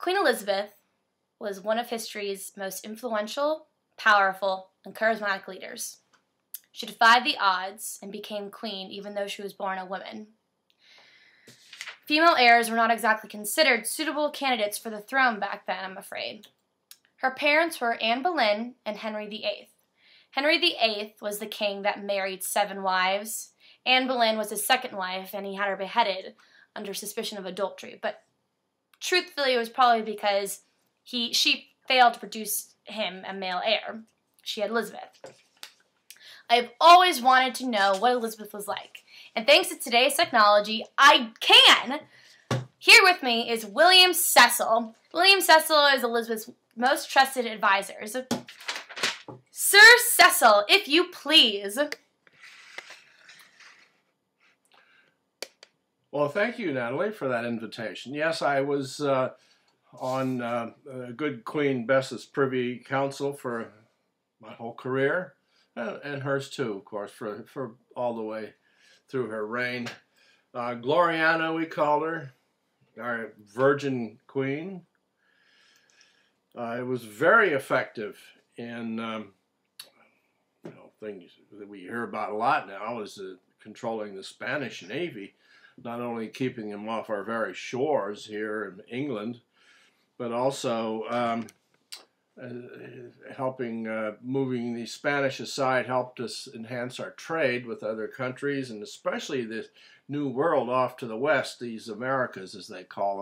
Queen Elizabeth was one of history's most influential, powerful, and charismatic leaders. She defied the odds and became queen even though she was born a woman. Female heirs were not exactly considered suitable candidates for the throne back then, I'm afraid. Her parents were Anne Boleyn and Henry VIII. Henry VIII was the king that married 7 wives. Anne Boleyn was his second wife, and he had her beheaded under suspicion of adultery. But truthfully, it was probably because she failed to produce him a male heir. She had Elizabeth. I've always wanted to know what Elizabeth was like. And thanks to today's technology, I can! Here with me is William Cecil. William Cecil is Elizabeth's most trusted advisors. Sir Cecil, if you please. Well, thank you, Natalie, for that invitation. Yes, I was on good Queen Bess's Privy Council for my whole career, and hers too, of course, for all the way through her reign. Gloriana, we called her, our Virgin Queen. It was very effective in things that we hear about a lot now is controlling the Spanish Navy, not only keeping them off our very shores here in England, but also helping moving the Spanish aside helped us enhance our trade with other countries, and especially this new world off to the west, these Americas as they call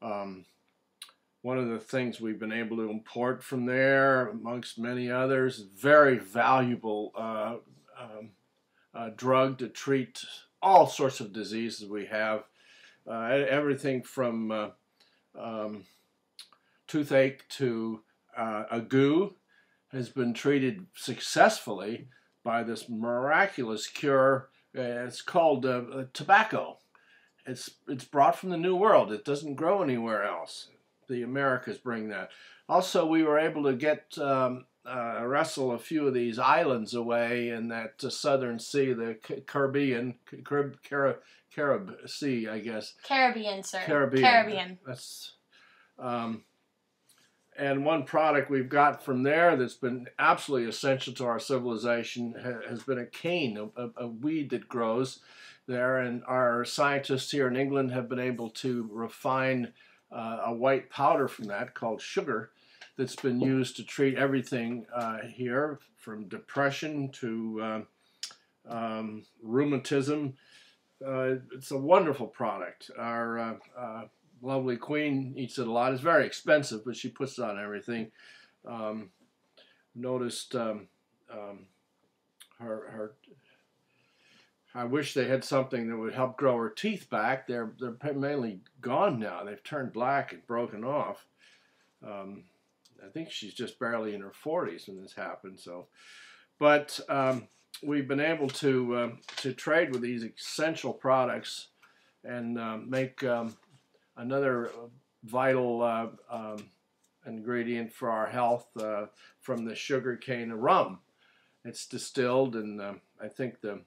them. One of the things we've been able to import from there, amongst many others, very valuable drug to treat all sorts of diseases we have. Everything from toothache to ague has been treated successfully by this miraculous cure. It's called tobacco. It's brought from the New World. It doesn't grow anywhere else. The Americas bring that. Also, we were able to get wrestle a few of these islands away in that southern sea, the Caribbean Sea, I guess. Caribbean, sir. Caribbean. That's and one product we've got from there that's been absolutely essential to our civilization has been a cane, a weed that grows there, and our scientists here in England have been able to refine a white powder from that called sugar that's been used to treat everything here from depression to rheumatism. It's a wonderful product. Our lovely queen eats it a lot. It's very expensive, but she puts it on everything. Noticed I wish they had something that would help grow her teeth back. They're mainly gone now. They've turned black and broken off. I think she's just barely in her 40s when this happened. So, but we've been able to trade with these essential products and make another vital ingredient for our health from the sugar cane rum. It's distilled, and I think the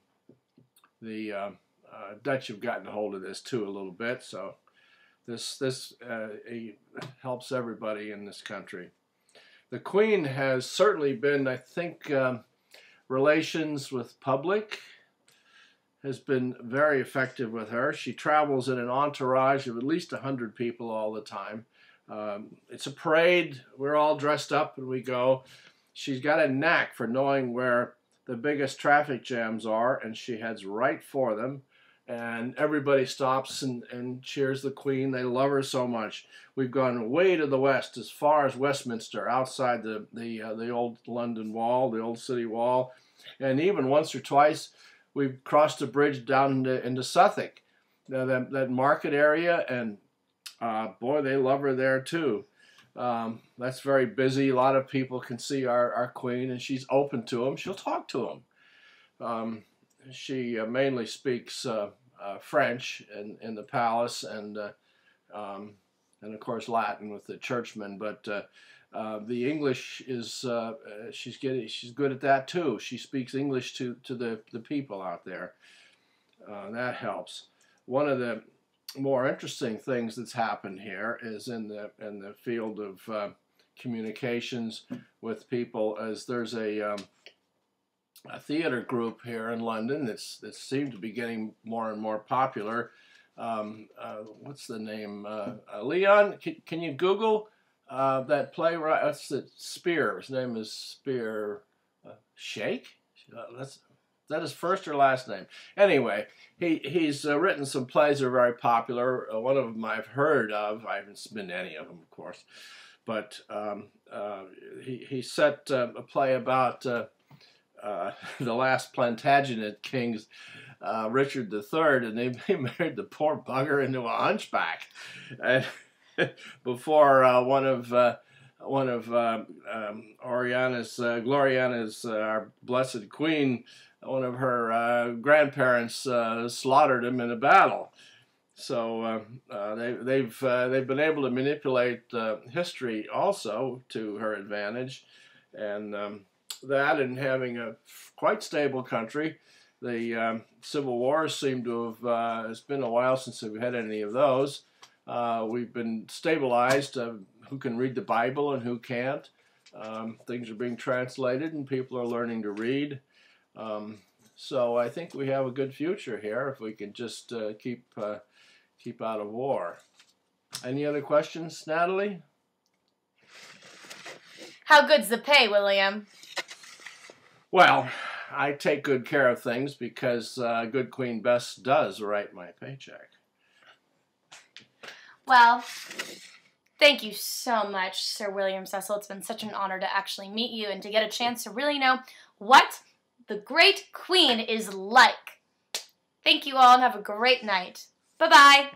Dutch have gotten a hold of this too a little bit, so this helps everybody in this country. The Queen has certainly been, I think, relations with public has been very effective with her. She travels in an entourage of at least 100 people all the time. It's a parade. We're all dressed up and we go. She's got a knack for knowing where the biggest traffic jams are, and she heads right for them. And everybody stops and cheers the Queen. They love her so much. We've gone way to the west, as far as Westminster, outside the old London Wall, the old city wall. And even once or twice, we've crossed a bridge down into Suffolk, that market area, and boy, they love her there too. That's very busy. A lot of people can see our Queen, and she's open to them. She'll talk to them. She mainly speaks French in the palace, and of course Latin with the churchmen. But the English is she's good at that too. She speaks English to the people out there. That helps. One of the more interesting things that's happened here is in the field of communications with people, as there's a theater group here in London that seemed to be getting more and more popular. What's the name? Leon, can you Google that playwright? That's the Spear. His name is Spear. Shake? Is that his first or last name? Anyway, he's written some plays that are very popular. One of them I've heard of. I haven't been to any of them, of course. But he set a play about the last Plantagenet kings, Richard III, and they married the poor bugger into a hunchback. And before one of Gloriana's, our blessed queen, one of her grandparents slaughtered him in a battle. So they've been able to manipulate history also to her advantage, and that, and having a quite stable country. The civil wars seem to have, it's been a while since we've had any of those. We've been stabilized, who can read the Bible and who can't. Things are being translated and people are learning to read. So I think we have a good future here if we can just keep out of war. Any other questions, Natalie? How good's the pay, William? Well, I take good care of things because good Queen Bess does write my paycheck. Well, thank you so much, Sir William Cecil. It's been such an honor to actually meet you and to get a chance to really know what the great Queen is like. Thank you all and have a great night. Bye-bye.